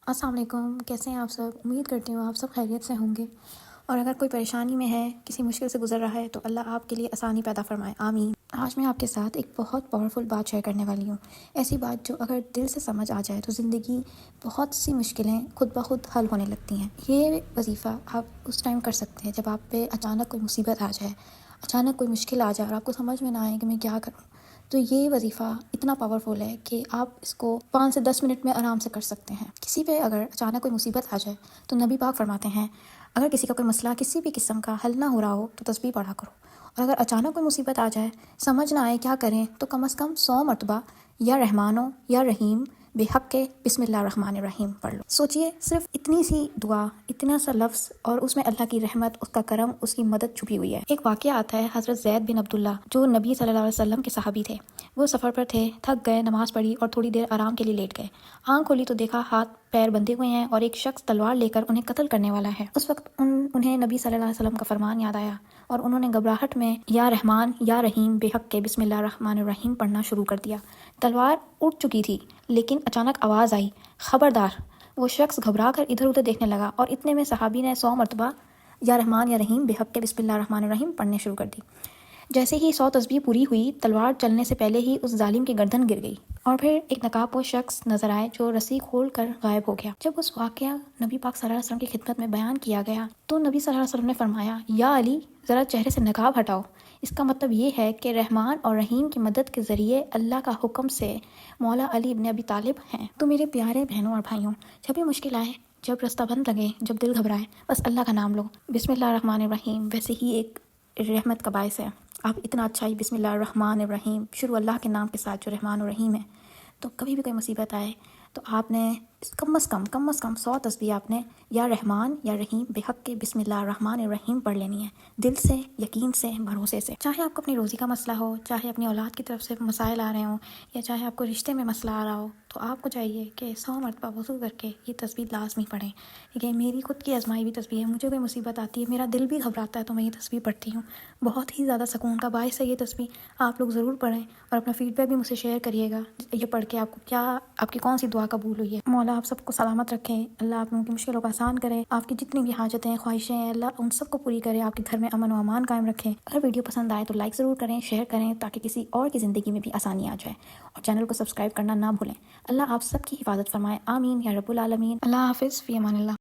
السلام علیکم، کیسے ہیں آپ سب؟ امید کرتی ہوں آپ سب خیریت سے ہوں گے، اور اگر کوئی پریشانی میں ہے، کسی مشکل سے گزر رہا ہے تو اللہ آپ کے لیے آسانی پیدا فرمائے، آمین۔ آج میں آپ کے ساتھ ایک بہت پاورفل بات شیئر کرنے والی ہوں، ایسی بات جو اگر دل سے سمجھ آ جائے تو زندگی بہت سی مشکلیں خود بخود حل ہونے لگتی ہیں۔ یہ وظیفہ آپ اس ٹائم کر سکتے ہیں جب آپ پہ اچانک کوئی مصیبت آ جائے، اچانک کوئی مشکل آ جائے اور آپ کو سمجھ میں نہ آئے کہ میں کیا کروں۔ تو یہ وظیفہ اتنا پاورفل ہے کہ آپ اس کو 5 سے 10 منٹ میں آرام سے کر سکتے ہیں۔ کسی پہ اگر اچانک کوئی مصیبت آ جائے تو نبی پاک فرماتے ہیں، اگر کسی کا کوئی مسئلہ کسی بھی قسم کا حل نہ ہو رہا ہو تو تسبیح پڑھا کرو، اور اگر اچانک کوئی مصیبت آ جائے، سمجھ نہ آئے کیا کریں، تو کم از کم 100 مرتبہ یا رحمانو یا رحیم بے حق کے بسم اللہ الرحمن الرحیم پڑھ لو۔ سوچئے صرف اتنی سی دعا، اتنا سا لفظ، اور اس میں اللہ کی رحمت، اس کا کرم، اس کی مدد چھپی ہوئی ہے۔ ایک واقعہ آتا ہے حضرت زید بن عبداللہ جو نبی صلی اللہ علیہ وسلم کے صحابی تھے۔ وہ سفر پر تھے، تھک گئے، نماز پڑھی اور تھوڑی دیر آرام کے لیے لیٹ گئے۔ آنکھ کھولی تو دیکھا ہاتھ پیر بندھے ہوئے ہیں اور ایک شخص تلوار لے کر انہیں قتل کرنے والا ہے۔ اس وقت انہیں نبی صلی اللہ علیہ وسلم کا فرمان یاد آیا اور انہوں نے گھبراہٹ میں یا رحمان یا رحیم بے حق کے بسم اللہ الرحمن الرحیم پڑھنا شروع کر دیا۔ تلوار اٹھ چکی تھی لیکن اچانک آواز آئی، خبردار! وہ شخص گھبرا کر ادھر ادھر دیکھنے لگا اور اتنے میں صحابی نے 100 مرتبہ یا رحمان یا رحیم بے حق کے بسم اللہ الرحمن الرحیم پڑھنے شروع کر دی۔ جیسے ہی 100 تسبیح پوری ہوئی، تلوار چلنے سے پہلے ہی اس ظالم کی گردن گر گئی اور پھر ایک نقاب پوش شخص نظر آئے جو رسی کھول کر غائب ہو گیا۔ جب اس واقعہ نبی پاک صلی اللہ علیہ وسلم کی خدمت میں بیان کیا گیا تو نبی صلی اللہ علیہ وسلم نے فرمایا، یا علی، ذرا چہرے سے نقاب ہٹاؤ۔ اس کا مطلب یہ ہے کہ رحمان اور رحیم کی مدد کے ذریعے اللہ کا حکم سے مولا علی ابن ابی طالب ہیں۔ تو میرے پیارے بہنوں اور بھائیوں، جب بھی مشکل آئے، جب رستہ بند لگے، جب دل گھبرائے، بس اللہ کا نام لو، بسم اللہ الرحمن الرحیم ویسے ہی ایک رحمت کا باعث ہے۔ آپ اتنا اچھا ہی بسم اللہ الرحمن الرحیم، شروع اللہ کے نام کے ساتھ جو رحمان الرحیم ہے، تو کبھی بھی کوئی مصیبت آئے تو آپ نے کم از کم 100 تسبیح آپ نے یا رحمان یا رحیم بے حق کے بسم اللہ الرحمن الرحیم پڑھ لینی ہے، دل سے، یقین سے، بھروسے سے۔ چاہے آپ کو اپنی روزی کا مسئلہ ہو، چاہے اپنی اولاد کی طرف سے مسائل آ رہے ہوں، یا چاہے آپ کو رشتے میں مسئلہ آ رہا ہو، تو آپ کو چاہیے کہ 100 مرتبہ وضو کر کے یہ تسبیح لازمی پڑھیں۔ کہ میری خود کی آزمائی ہوئی تسبیح ہے، مجھے کوئی مصیبت آتی ہے، میرا دل بھی گھبراتا ہے تو میں یہ تسبیح پڑھتی ہوں، بہت ہی زیادہ سکون کا باعث ہے یہ تسبیح۔ آپ لوگ ضرور پڑھیں اور اپنا فیڈ بیک بھی مجھ سے شیئر کریے گا، یہ پڑھ کے آپ کو کیا، آپ کی کون سی دعا قبول ہوئی ہے۔ مولا آپ سب کو سلامت رکھیں، اللہ آپ لوگوں کی مشکلوں کو آسان کرے، آپ کی جتنی بھی حاجتیں، خواہشیں ہیں، اللہ ان سب کو پوری کرے، آپ کے گھر میں امن و امان قائم رکھیں۔ اگر ویڈیو پسند آئے تو لائک ضرور کریں، شیئر کریں تاکہ کسی اور کی زندگی میں بھی آسانی آ جائے، اور چینل کو سبسکرائب کرنا نہ بھولیں۔ اللہ آپ سب کی حفاظت فرمائے، آمین یا رب العالمین۔ اللہ حافظ، فی امان اللہ۔